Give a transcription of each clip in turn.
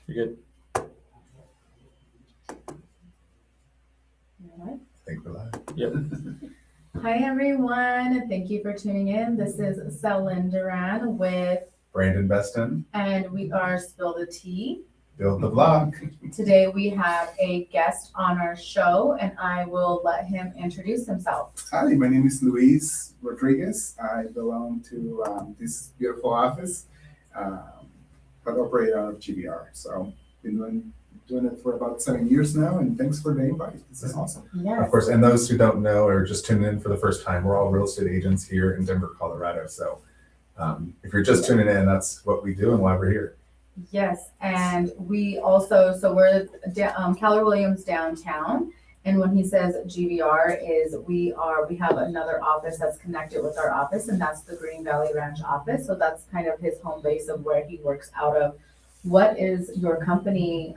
You're good. All right. I think we're live. Yep. Hi, everyone. Thank you for tuning in. This is Selin Duran with, Brandon Beston, and we are Spill the Tea. build the blog. Today we have a guest on our show, and I will let him introduce himself. Hi, my name is Luis Rodriguez. I belong to this beautiful office, but operate out of GBR. So been doing it for about 7 years now, and thanks for the invite. This is awesome. Yes. Of course, and those who don't know or just tuning in for the first time, we're all real estate agents here in Denver, Colorado. So if you're just tuning in, that's what we do and why we're here. Yes, and we also, so we're Keller Williams downtown, and when he says GVR is we have another office that's connected with our office, and that's the Green Valley Ranch office. So that's kind of his home base of where he works out of. What is your company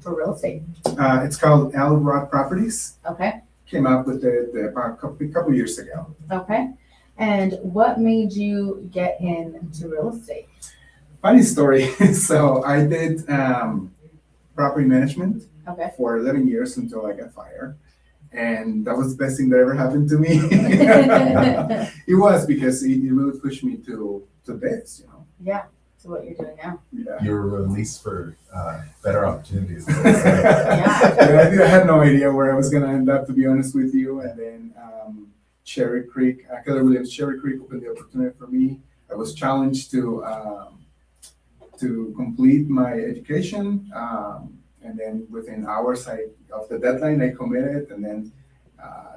for real estate? It's called Alrod Properties. Okay, Came out with it about a couple years ago. okay. And what made you get into real estate? Funny story. So I did property management Okay. for 11 years until I got fired. And that was the best thing that ever happened to me. It was because it really pushed me to this, you know. Yeah, so what you're doing now. Yeah. You were released for better opportunities. Yeah, I had no idea where I was going to end up, to be honest with you. And then Cherry Creek, Keller Williams Cherry Creek opened the opportunity for me. I was challenged to complete my education. And then within hours of the deadline, I committed. And then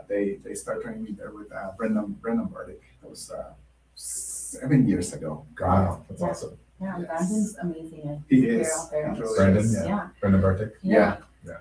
they started training me there with Brendan Burdick. That was 7 years ago. Wow, that's Yeah. awesome. Yeah, Yes. Brandon's amazing. He They're is. out there. He really Brandon, is. yeah. Yeah. Brendan Bartik. Yeah.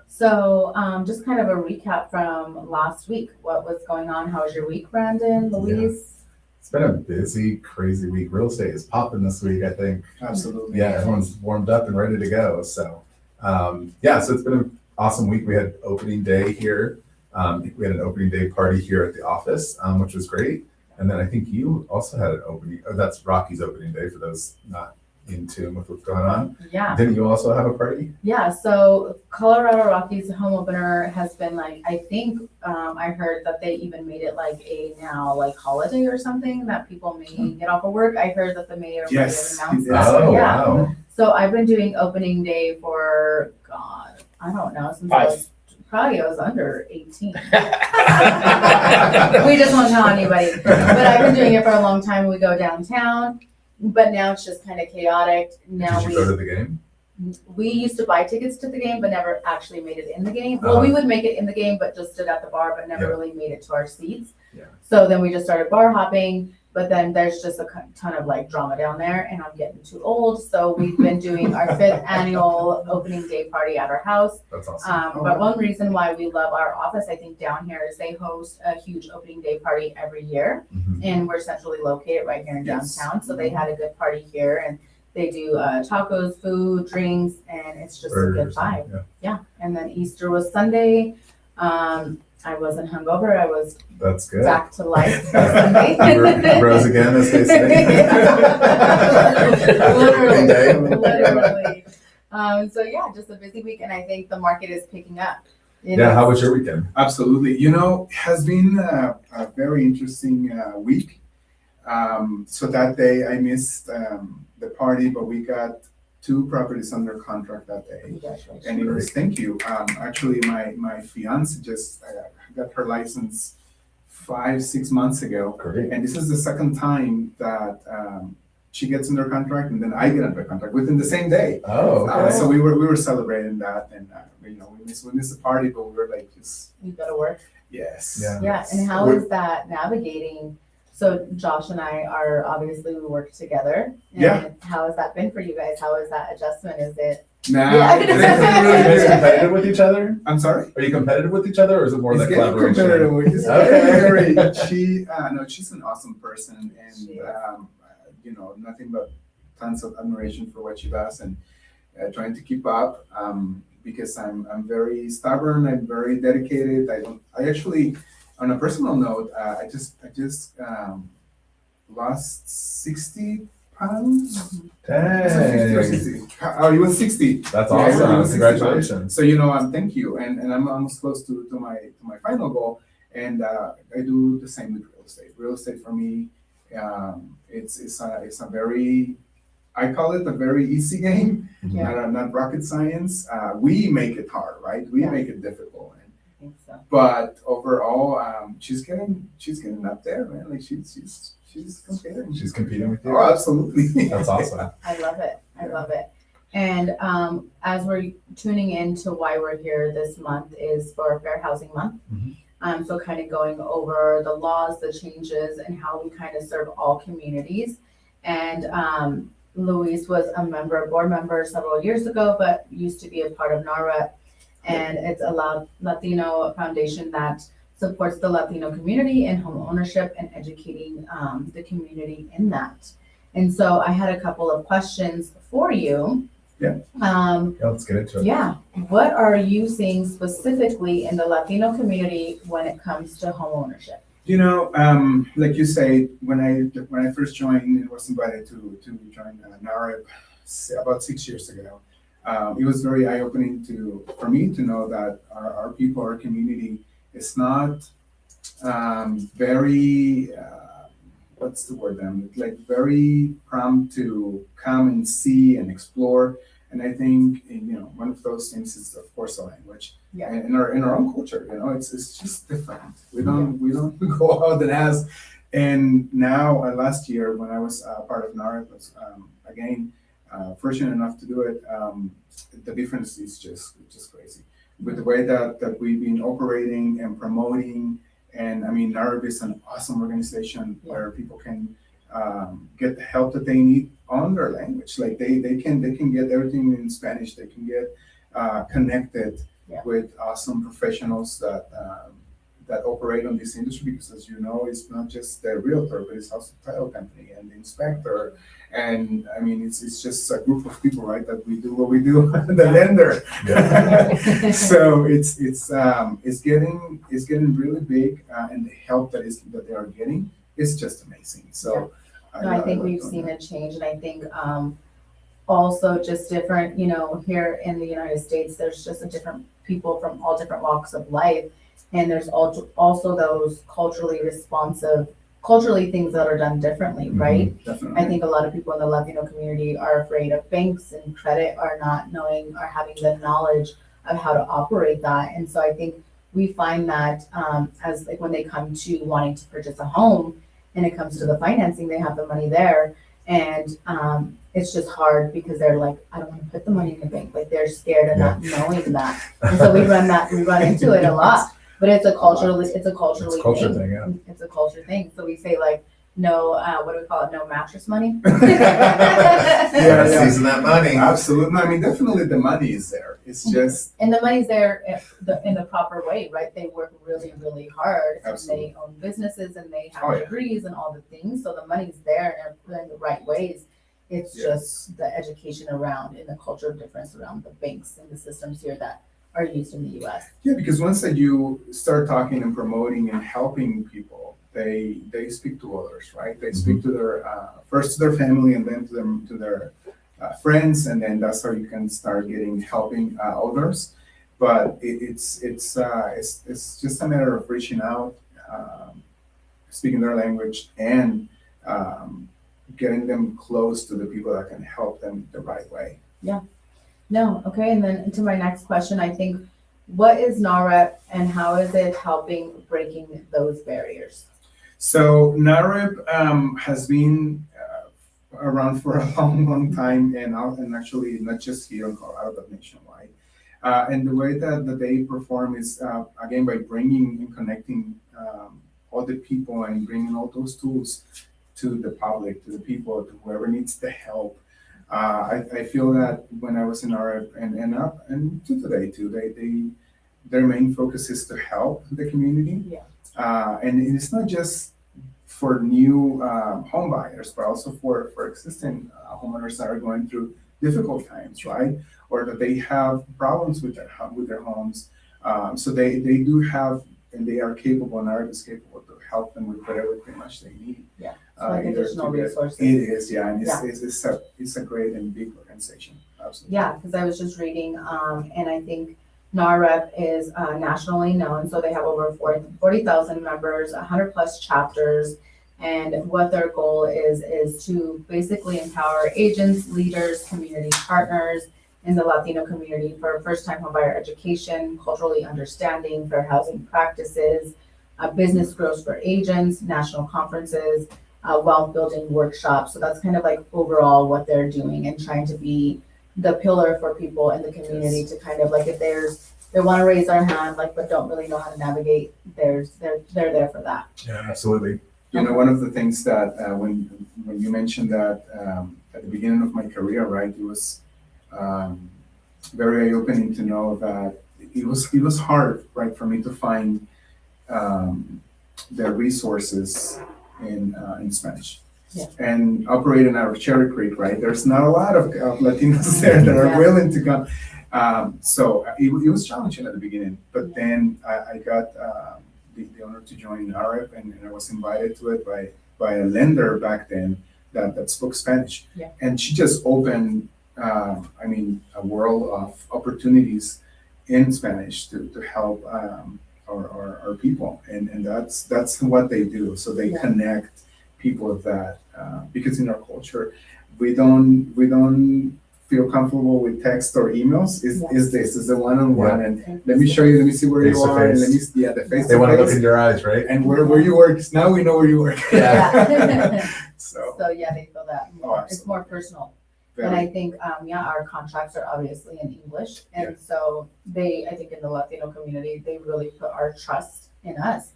So, just kind of a recap from last week. What was going on? How was your week, Brandon, Louise? It's been a busy, crazy week. Real estate is popping this week, I think. Absolutely. Yeah, everyone's warmed up and ready to go. So, so it's been an awesome week. We had opening day here. We had an opening day party here at the office, which was great. And then I think you also had an opening. Oh, that's Rocky's opening day for those not in tune with what's going on. Yeah. Didn't you also have a party? Yeah. So, Colorado Rockies home opener has been I think I heard that they even made it a holiday or something that people may get off of work. I heard that the mayor might have Yes. announced Yes. that. Oh, Yeah. wow. So I've been doing opening day for, God, I don't know, since I was under 18. We just won't tell anybody. But I've been doing it for a long time. We go downtown, but now it's just kind of chaotic. Now Did you go to the game? we used to buy tickets to the game, but never actually made it in the game. Well, we would make it in the game, but just stood at the bar, but never Yeah. really made it to our seats. Yeah. So then we just started bar hopping, but then there's just a ton of drama down there, and I'm getting too old. So we've been doing our 5th annual opening day party at our house. That's awesome. But one reason why we love our office, I think, down here is they host a huge opening day party every year, Mhm. and we're centrally located right here in Yes. downtown. So they had a good party here, and they do tacos, food, drinks, and it's just a good Burgers, vibe. yeah. Yeah. And then Easter was Sunday. I wasn't hungover. I was That's good. back to life by Sunday. You rose again, as they say. Literally. Day. Literally. So yeah, just a busy week, and I think the market is picking up. Yeah, how was your weekend? Absolutely. You know, it has been a very interesting week. So that day I missed the party, but we got 2 properties under contract that day. Congratulations. And it was, thank you. Actually, my fiance just got her license 5-6 months ago. Great. And this is the second time that she gets under contract and then I get under contract within the same day. Oh, okay. So we were celebrating that, and we missed the party, but we were just You go to work. yes. Yeah. Yeah, and how is that navigating? So Josh and I are obviously we work together. And Yeah. how has that been for you guys? How is that adjustment? Is it? Nah, Yeah. Are you guys competitive with each other? I'm sorry. Are you competitive with each other, or is it more It's that getting collaboration? competitive. It's Okay. very, she's an awesome person, and She is. nothing but tons of admiration for what she does, and trying to keep up. Because I'm very stubborn. I'm very dedicated. I actually, on a personal note, I just lost 60 pounds. Dang. 50 or 60. Oh, he was 60. That's Yeah, he awesome. was 60 pounds. Congratulations. So thank you, and I'm almost close to my final goal, and I do the same with real estate. Real estate for me, it's a very, I call it a very easy game, Yeah. not rocket science. We make it hard, right? We Yeah. make it difficult, I think so. but overall, she's getting up there, man. Like she's competing. She's competing with you. Oh, absolutely. That's awesome. I love it. I love it. And as we're tuning into why we're here this month is for Fair Housing Month. So kind of going over the laws, the changes, and how we kind of serve all communities. And Luis was a board member several years ago, but used to be a part of NAHREP. And it's a Latino foundation that supports the Latino community in home ownership and educating the community in that. And so I had a couple of questions for you. Yeah. Yeah, let's get into it. Yeah. What are you seeing specifically in the Latino community when it comes to home ownership? Like you say, when I first joined and was invited to join NAHREP about 6 years ago, it was very eye-opening for me to know that our people, our community, is not very what's the word then? Like very prompt to come and see and explore. And I think one of those things is of course the language. Yeah. And in our own culture, it's just different. We don't go out and ask. And now last year when I was part of NAHREP, was again fortunate enough to do it. The difference is just crazy with the way that we've been operating and promoting. And I mean, NAHREP is an awesome organization where people can get the help that they need on their language. Like they can get everything in Spanish. They can get connected with awesome professionals that operate on this industry, because as you know, it's not just the realtor, but it's also the title company and the inspector. And I mean, it's just a group of people, right? That we do what we do, the lender. Yeah. So it's getting really big, and the help that they are getting is just amazing. So I think we've seen a change, and I think also just different, here in the United States, there's just a different people from all different walks of life. And there's also those culturally things that are done differently, right? Definitely. I think a lot of people in the Latino community are afraid of banks and credit, are not knowing or having the knowledge of how to operate that. And so I think we find that as like when they come to wanting to purchase a home and it comes to the financing, they have the money there. And it's just hard because they're like, I don't want to put the money in the bank. Like they're scared of not knowing that. And so we run into it a lot. But it's a cultural thing. Yeah. It's a culture thing. So we say like, no, what do we call it? No mattress money. Yeah. Season that money. Absolutely. I mean, definitely the money is there. It's just. And the money's there in the proper way, right? They work really, really hard. Absolutely. And they own businesses and they have degrees and all the things. So the money's there and they're put in the right ways. It's just the education around and the cultural difference around the banks and the systems here that are used in the U.S. Yeah, because once that you start talking and promoting and helping people, they speak to others, right? They speak to their first to their family and then to their friends, and then that's how you can start helping others. But it's just a matter of reaching out, speaking their language, and getting them close to the people that can help them the right way. Yeah. No, okay, and then to my next question, I think, what is NAHREP and how is it helping breaking those barriers? So NAHREP has been around for a long time, and actually not just here in Colorado, but nationwide. And the way that they perform is, again, by bringing and connecting all the people and bringing all those tools to the public, to the people, to whoever needs the help. I feel that when I was in NAHREP and to today too, their main focus is to help the community. Yeah. And it's not just for new home buyers, but also for existing homeowners that are going through difficult times, right? Or that they have problems with their homes. So they do have, and they are capable, NAHREP is capable to help them with whatever pretty much they need. Yeah. Like either additional to get- resources. It is, yeah, and Yeah. it's a great and big organization, absolutely. Yeah, because I was just reading, and I think NAHREP is nationally known, so they have over 40,000 members, 100 plus chapters. And what their goal is to basically empower agents, leaders, community partners in the Latino community for first-time homebuyer education, culturally understanding fair housing practices, business growth for agents, national conferences, wealth building workshops. So that's kind of like overall what they're doing and trying to be the pillar for people in the community to kind of like if they want to raise their hand like but don't really know how to navigate, they're there for that. Yeah, absolutely. You know, one of the things that when you mentioned that at the beginning of my career, right, it was very eye-opening to know that it was hard, right, for me to find the resources in Spanish. Yeah. And operating out of Cherry Creek, right, there's not a lot of Latinos there that are willing to come. So it was challenging at the beginning, but then I got the honor to join NAHREP, and I was invited to it by a lender back then that spoke Spanish. Yeah. And she just opened, a world of opportunities in Spanish to help our people, and that's what they do. So they connect people with that because in our culture, we don't feel comfortable with text or emails. Is the one-on-one, and let me show you, let me see where you are, and let me the face. They want to look in your eyes, right? And where you work. Now we know where you work. Yeah. So Yeah, they feel that more. It's more personal. And I think, our contracts are obviously in English. And so I think in the Latino community, they really put our trust in us.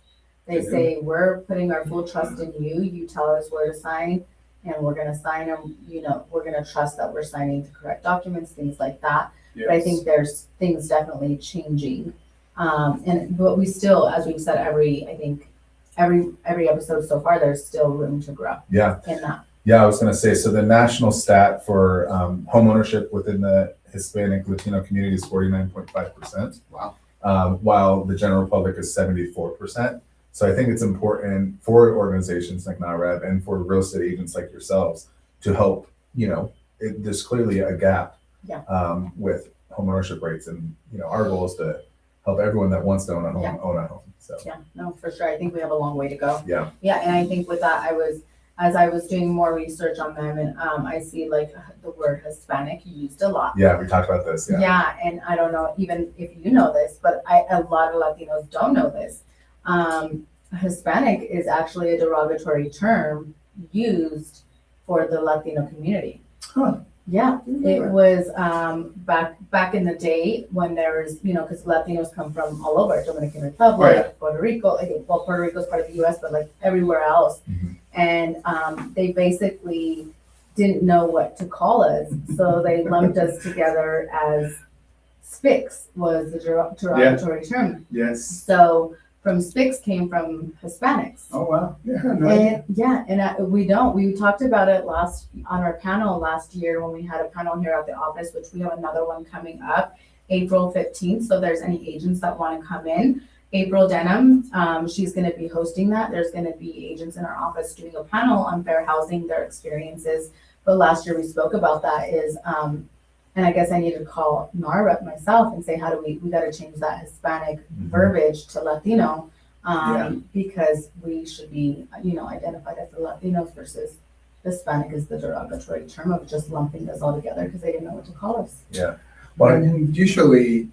They say, we're putting our full trust in you. You tell us where to sign and we're going to sign them. We're going to trust that we're signing the correct documents, things like that. yes. But I think there's things definitely changing. But we still, as we've said, every episode so far, there's still room to grow Yeah. in that. Yeah, I was going to say, so the national stat for homeownership within the Hispanic Latino community is 49.5%. Wow. While the general public is 74%. So I think it's important for organizations like NAHREP and for real estate agents like yourselves to help, there's clearly a gap with homeownership rates. And, our goal is to help everyone that wants to own a home, own a home. So Yeah, no, for sure. I think we have a long way to go. yeah. Yeah, and I think with that, as I was doing more research on them, and I see like the word Hispanic used a lot. Yeah, we talked about this. Yeah. Yeah, and I don't know even if you know this, but a lot of Latinos don't know this. Hispanic is actually a derogatory term used for the Latino community. Huh. Yeah, it was back in the day when there was, because Latinos come from all over, Dominican Republic, Puerto Rico. Well, Puerto Rico is part of the U.S., but like everywhere else. Mhm. And they basically didn't know what to call us, so they lumped us together as Spics was the derogatory term. Yes. So from Spics came from Hispanics. Oh wow. Yeah. No, We talked about it on our panel last year when we had a panel here at the office, which we have another one coming up April 15th. So if there's any agents that want to come in, April Denham, she's going to be hosting that. There's going to be agents in our office doing a panel on fair housing, their experiences. But last year we spoke about that and I guess I need to call NAHREP myself and say, how do we got to change that Hispanic verbiage to Latino, because we should be, identified as the Latinos versus Hispanic is the derogatory term of just lumping us all together because they didn't know what to call us. Yeah. Well, and usually,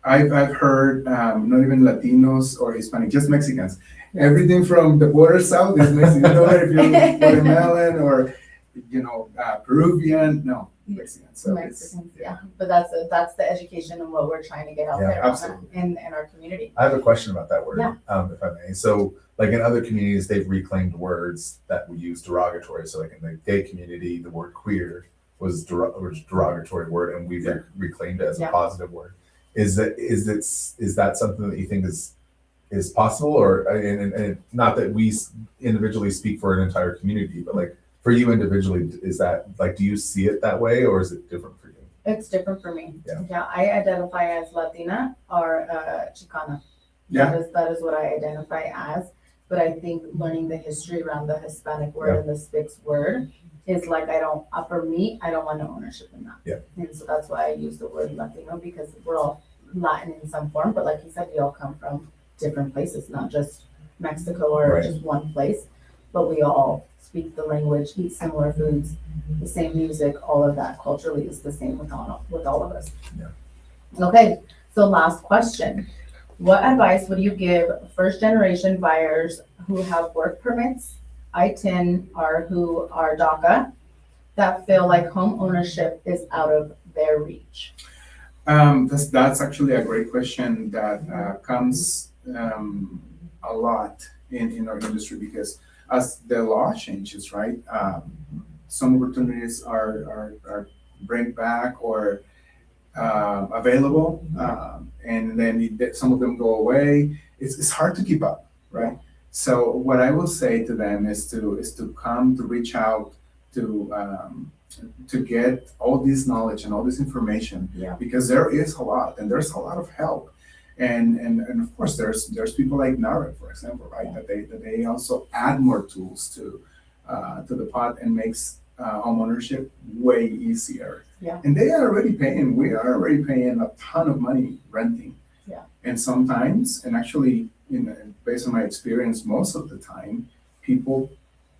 I've heard not even Latinos or Hispanic, just Mexicans. Everything from the border south is Mexican. If you're Guatemalan or Peruvian, no, Mexican. So Mexicans, but that's the education and what we're trying to get out there absolutely. in our community. I have a question about that word, Yeah. if I may. So, like in other communities, they've reclaimed words that we use derogatory. So, like in the gay community, the word queer was a derogatory word, and we've reclaimed it as a positive word. Is that something that you think is possible, or and not that we individually speak for an entire community, but like for you individually, is that like, do you see it that way, or is it different for you? It's different for me. Yeah. I identify as Latina or Chicana. Yeah. That is what I identify as. But I think learning the history around the Hispanic word Yeah. and the Spix word is like, for me, I don't want no ownership in that. Yeah. And so that's why I use the word Latino, because we're all Latin in some form, but like you said, we all come from different places, not just Mexico or Right. just one place, but we all speak the language, eat similar foods, the same music, all of that culturally is the same with all of us. Yeah. Okay, so last question. What advice would you give first generation buyers who have work permits, I-10, or who are DACA, that feel like home ownership is out of their reach? That's actually a great question that comes a lot in our industry, because as the law changes, right, some opportunities are bring back or available, and then some of them go away. It's hard to keep up, right? So what I will say to them is to come, to reach out, to get all this knowledge and all this information, Yeah. because there is a lot, and there's a lot of help. And of course there's people like NAHREP, for example, right? That they also add more tools to the pot and makes homeownership way easier. Yeah. And we are already paying a ton of money renting. Yeah. And sometimes, and actually, based on my experience, most of the time, people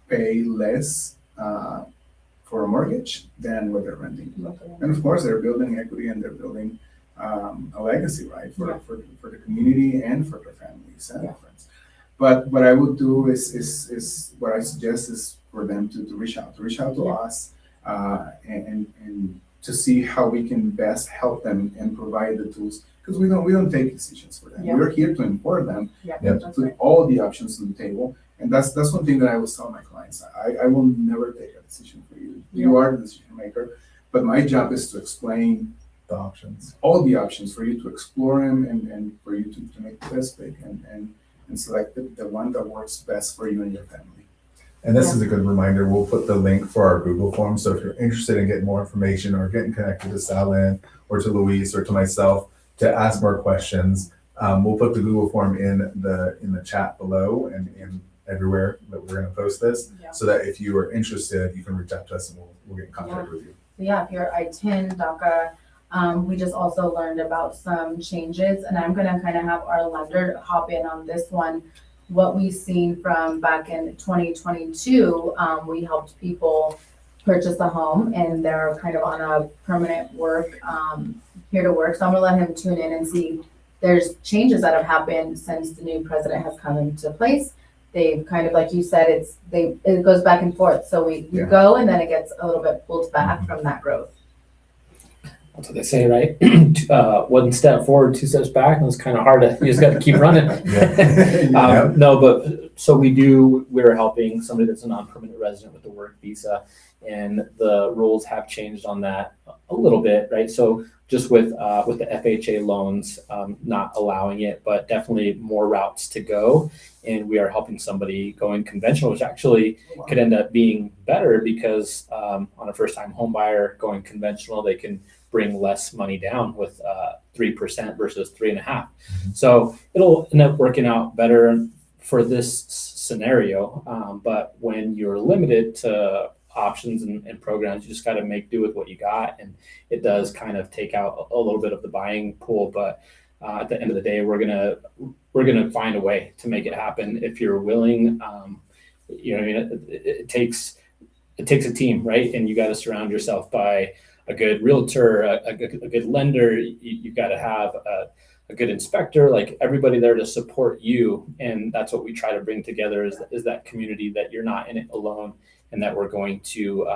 pay less for a mortgage than what they're renting. And of course, they're building equity and they're building a legacy, right, for the community and for their families and friends. But what I would do is what I suggest is for them to reach out to us, and to see how we can best help them and provide the tools, because we don't take decisions for them. Yeah. We're here to inform them, Yeah, to that's put right. all the options on the table. And that's one thing that I always tell my clients. I will never take a decision for you. You are the decision maker, but my job is to explain The options. all the options for you to explore them, and for you to make the best pick and select the one that works best for you and your family. And this is a good reminder. We'll put the link for our Google form. So if you're interested in getting more information or getting connected to Salin or to Luis or to myself to ask more questions, we'll put the Google form in the chat below and everywhere that we're going to post this, so that if you are interested, you can reach out to us and we'll get in contact with you. So yeah, if you're I-10, DACA, we just also learned about some changes, and I'm gonna kind of have our lender hop in on this one. What we've seen from back in 2022, we helped people purchase a home and they're kind of on a permanent work, here to work. So I'm gonna let him tune in and see there's changes that have happened since the new president has come into place. They've kind of, like you said, it goes back and forth. So we go and then it gets a little bit pulled back from that growth. That's what they say, right? 1 step forward, 2 steps back, and it's kind of hard to, you just got to keep running. No, but so we're helping somebody that's a non-permanent resident with the work visa, and the rules have changed on that a little bit, right? So just with the FHA loans, not allowing it, but definitely more routes to go. And we are helping somebody going conventional, which actually could end up being better, because on a first-time home buyer going conventional, they can bring less money down with 3% versus 3.5%. So it'll end up working out better for this scenario. But when you're limited to options and programs, you just got to make do with what you got, and it does kind of take out a little bit of the buying pool. But at the end of the day, we're gonna find a way to make it happen if you're willing. It takes a team, right? And you got to surround yourself by a good realtor, a good lender. You've got to have a good inspector, like everybody there to support you. And that's what we try to bring together is that community, that you're not in it alone, and that we're going to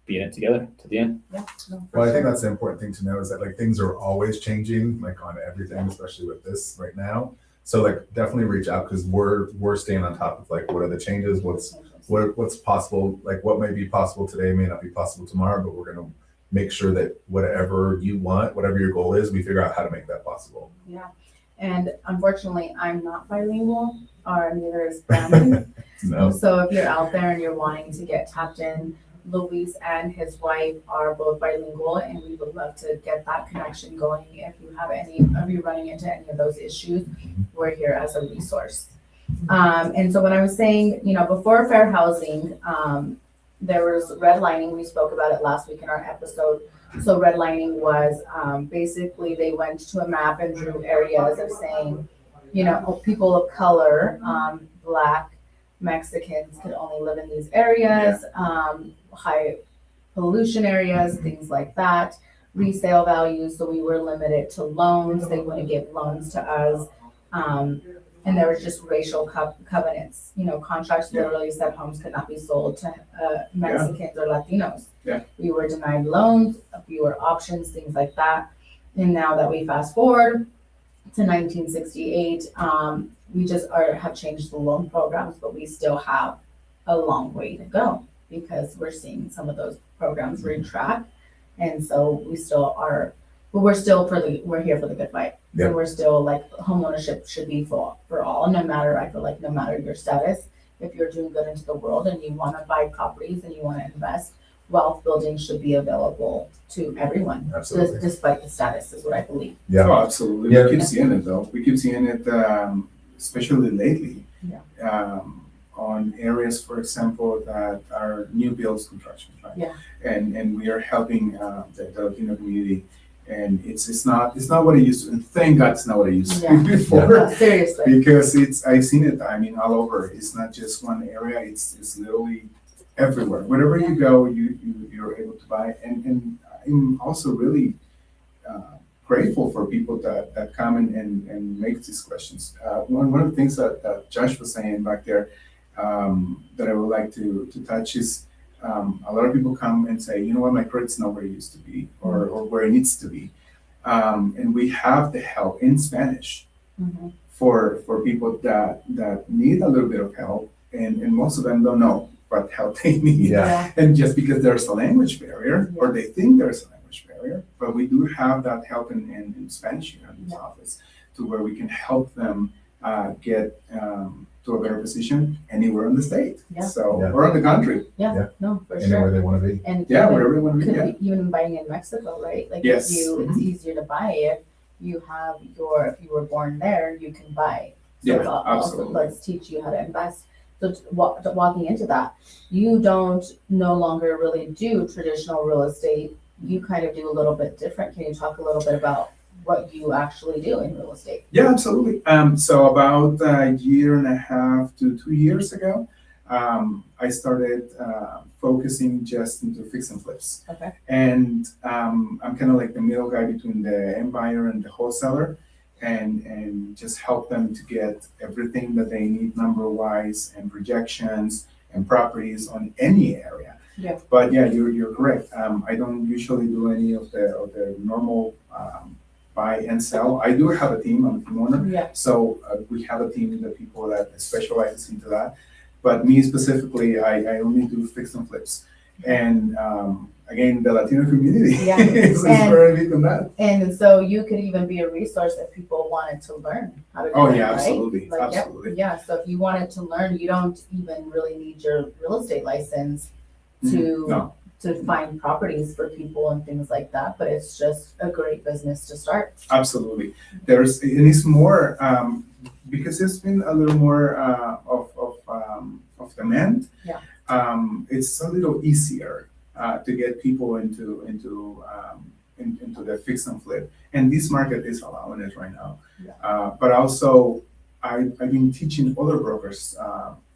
be in it together to the end. Yeah. Well, I think that's the important thing to know, is that like things are always changing, like on everything, especially with this right now. So like definitely reach out, because we're staying on top of like what are the changes, what's possible, like what may be possible today may not be possible tomorrow, but we're gonna make sure that whatever you want, whatever your goal is, we figure out how to make that possible. Yeah. And unfortunately, I'm not bilingual, or neither is Brandon. No. So if you're out there and you're wanting to get tapped in, Luis and his wife are both bilingual, and we would love to get that connection going. If you have running into any of those issues, we're here as a resource. And so when I was saying, before fair housing, there was redlining. We spoke about it last week in our episode. So redlining was basically they went to a map and drew areas of saying, people of color, Black, Mexicans could only live in these areas, high pollution areas, things like that, resale values. So we were limited to loans. They wouldn't give loans to us. And there was just racial covenants. Contracts literally said homes could not be sold to Mexicans or Latinos. Yeah. We were denied loans, fewer options, things like that. And now that we fast forward to 1968, we just have changed the loan programs, but we still have a long way to go because we're seeing some of those programs retract. And so we still are, but we're here for the good fight. Yeah. And we're still like homeownership should be for all, I feel like no matter your status, if you're doing good into the world and you want to buy properties and you want to invest, wealth building should be available to everyone, Absolutely. despite the status, is what I believe. Yeah. Oh, absolutely. Yeah. We keep seeing it though. We keep seeing it, especially lately. Yeah. On areas, for example, that are new builds construction, right? Yeah. And we are helping the Latino community. And it's not what it used to. And thank God it's not what it used to be before. Seriously. Because I've seen it. I mean, all over. It's not just one area. It's literally everywhere. Wherever you go, you're able to buy. And I'm also really grateful for people that come and make these questions. One of the things that Josh was saying back there that I would like to touch is a lot of people come and say, my credit's not where it used to be or where it needs to be. And we have the help in Spanish for people that need a little bit of help, and most of them don't know what help they need. Yeah. And just because there's a language barrier, or they think there's a language barrier, but we do have that help in Spanish here in this office, to where we can help them get to a better position anywhere in the state. Yeah. So, Yeah. or in the country. No, for Anywhere sure. they want to be. And Yeah, even- wherever you want to be. could Yeah. be even buying in Mexico, right? Like Yes. it's easier to buy if you have if you were born there, you can buy. So Yeah, it's also, absolutely. let's teach you how to invest. So walking into that, you don't no longer really do traditional real estate. You kind of do a little bit different. Can you talk a little bit about what you actually do in real estate? Yeah, absolutely. So about a year and a half to 2 years ago, I started focusing just into fix and flips. Okay. And I'm kind of like the middle guy between the end buyer and the wholesaler, and just help them to get everything that they need number-wise and projections and properties on any area. Yeah. But yeah, you're correct. I don't usually do any of the normal buy and sell. I do have a team. I'm a team owner. Yeah. So we have a team of people that specializes into that. But me specifically, I only do fix and flips. And again, the Latino community Yeah. is very big on that. And so you could even be a resource if people wanted to learn how to do Oh it, yeah, right? absolutely, Like, yep, absolutely. yeah, so if you wanted to learn, you don't even really need your real estate license to No. to find properties for people and things like that, but it's just a great business to start. Absolutely. It is more because there's been a little more of demand. Yeah. It's a little easier to get people into the fix and flip, and this market is allowing it right now. Yeah. But also, I've been teaching other brokers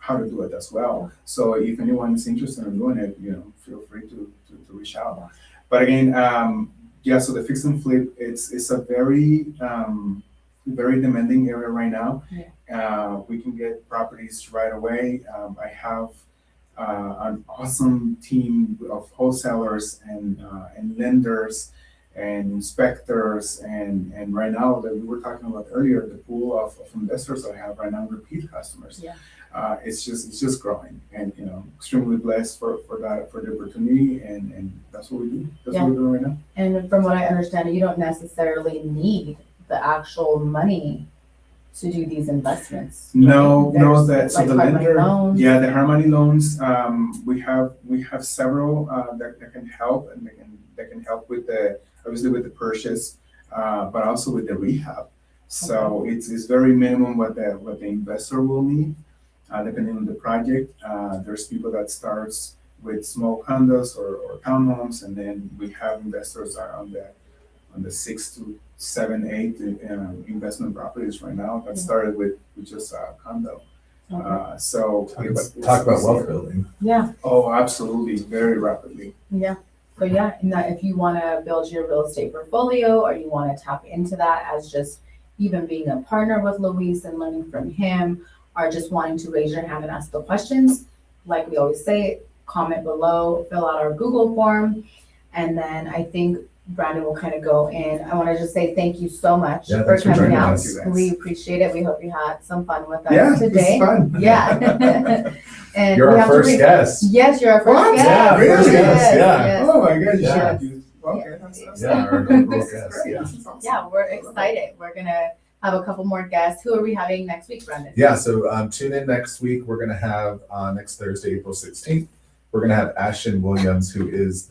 how to do it as well. So if anyone is interested in doing it, feel free to reach out. But again, so the fix and flip, it's a very very demanding area right now. Yeah. We can get properties right away. I have an awesome team of wholesalers and lenders and inspectors, and right now that we were talking about earlier, the pool of investors I have right now, repeat customers. Yeah. It's just growing, and extremely blessed for the opportunity, and that's what we do. That's Yeah. what we're doing right now. And from what I understand, you don't necessarily need the actual money to do these investments. No, There's, so like the hard money lender, loans. yeah, the hard money loans. We have several that can help, and that can help with obviously with the purchase, but also with the rehab. So it's very minimum what the investor will need, depending on the project. There's people that starts with small condos or townhomes, and then we have investors that are on the 6 to 7, 8 investment properties right now that started with just a condo. So Talk about wealth building. Yeah. Oh, absolutely, very rapidly. Yeah. So yeah, and that if you want to build your real estate portfolio, or you want to tap into that as just even being a partner with Luis and learning from him, or just wanting to raise your hand and ask the questions, like we always say, comment below, fill out our Google form, and then I think Brandon will kind of go in. I want to just say thank you so much Yeah, for thanks for coming joining out. us. We appreciate it. We hope you had some fun with us Yeah, today. it's fun. Yeah. And You're we our have to first guest. Yes, you're our first What? guest. Yeah, first guest, yeah. Yes. Oh my gosh, Yeah. okay, that's Yeah, our inaugural this is guest, great. yeah. This is awesome. Yeah, we're excited. We're gonna have a couple more guests. Who are we having next week, Brendan? Yeah, so tune in next week. We're gonna have next Thursday, April 16th. We're gonna have Ashton Williams, who is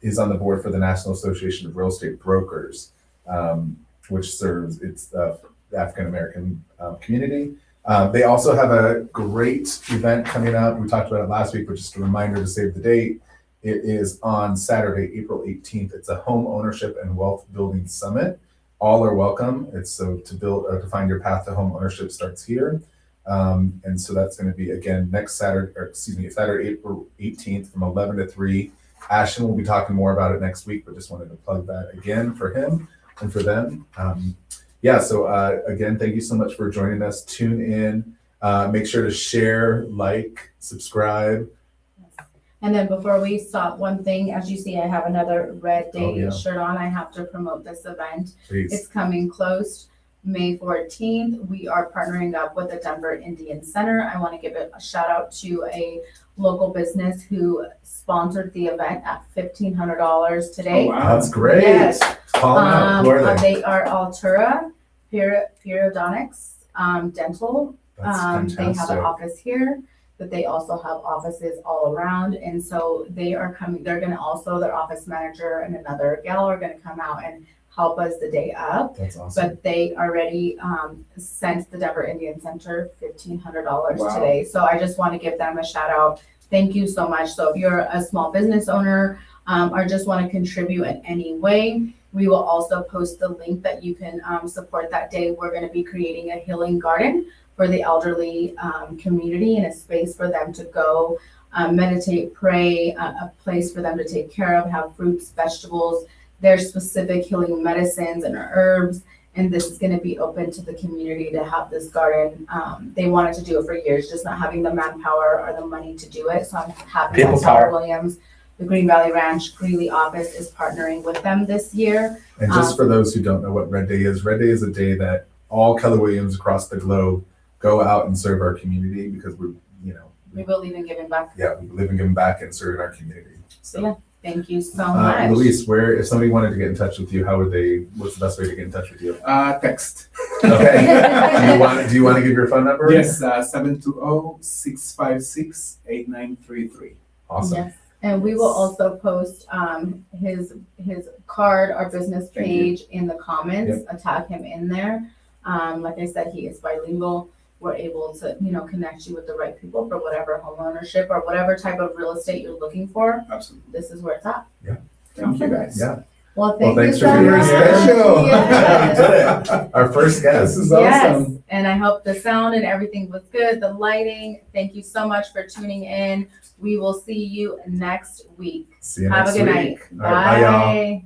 is on the board for the National Association of Real Estate Brokers, which serves the African American community. They also have a great event coming up. We talked about it last week, but just a reminder to save the date. It is on Saturday, April 18th. It's a home ownership and wealth building summit. All are welcome. It's so to find your path to home ownership starts here. And so that's going to be again next Saturday, April 18th from 11 to 3. Ashton will be talking more about it next week, but just wanted to plug that again for him and for them. So again, thank you so much for joining us. Tune in. Make sure to share, like, subscribe. And then before we stop, one thing, as you see, I have another Red Day yeah. shirt on. I have to promote this event. Please. It's coming close, May 14th. We are partnering up with the Denver Indian Center. I want to give a shout out to a local business who sponsored the event at $1,500 today. Oh, wow. That's great. Yes. Call them out. Who are they? They are Altura Periodontics Dental. That's They have fantastic. an office here, but they also have offices all around. And so they are coming, they're gonna also, their office manager and another gal are gonna come out and help us the day up. That's awesome. But they already sent the Denver Indian Center $1,500 Wow. today. So I just want to give them a shout out. Thank you so much. So if you're a small business owner or just want to contribute in any way, we will also post the link that you can support that day. We're going to be creating a healing garden for the elderly community and a space for them to go meditate, pray, a place for them to take care of, have fruits, vegetables, their specific healing medicines and herbs. And this is going to be open to the community to have this garden. They wanted to do it for years, just not having the manpower or the money to do it. So I'm happy People that Keller power. Williams, the Green Valley Ranch Greeley office, is partnering with them this year. And just for those who don't know what Red Day is a day that all Keller Williams across the globe go out and serve our community because we believe in giving back. we live and give back and serve our community. So, Yeah. Thank you so much. Luis, if somebody wanted to get in touch with you, what's the best way to get in touch with you? Text. Okay. Do you want to give your phone number? Yes, 720-656-8933. Awesome. Yes. And we will also post his card, our business Thank you. page in the comments, tag him in there. Like I said, he is bilingual. We're able to, connect you with the right people for whatever home ownership or whatever type of real estate you're looking for. Absolutely. This is where it's at. Thank you guys. Yeah. Well, thank Thanks you for so being much. special. Yes. We did it. Our first guest. This is Yes, awesome. and I hope the sound and everything was good, the lighting. Thank you so much for tuning in. We will see you next week. See you Have next a good week. night. All right, bye, y'all. Bye.